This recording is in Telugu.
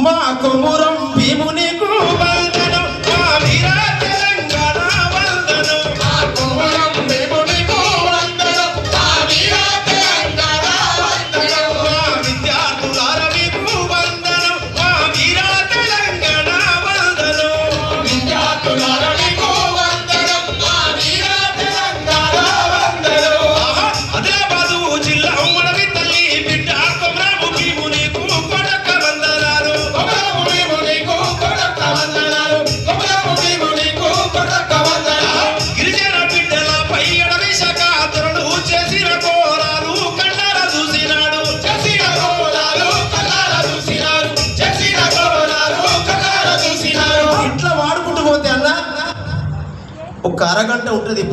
మా కొమురం భీమునికు వందనం మా వీర తెలంగాణ వందనం మా కొమురం భీమునికు వందనం మా వీర తెలంగాణ వందనం మా విద్యార్థులార మీకు వందనం మా వీర తెలంగాణ వందనం విద్యార్థులార మీకు వందనం మా వీర తెలంగాణ వందనం ఆదిలాబాదు జిల్లా ఉమ్మడి తల్లి బిడ్డ కొమురం భీమునికు కొడక వందనాలు కొమురం భీమునికు కొడక వందనాలు కొమురం భీమునికు కొడక వందనాలు గిరిజన బిడ్డలపై అడవి శాఖ తరుడు చేసిన ఘోరాలు కళ్ళారా చూసినాడు చేసిన ఘోరాలు కళ్ళారా చూసినారు చేసిన ఘోరాలు కళ్ళారా చూసినారు ఇట్లా వాడుకుంటూ పోతే అన్న ఒక అరగంట ఉంటది.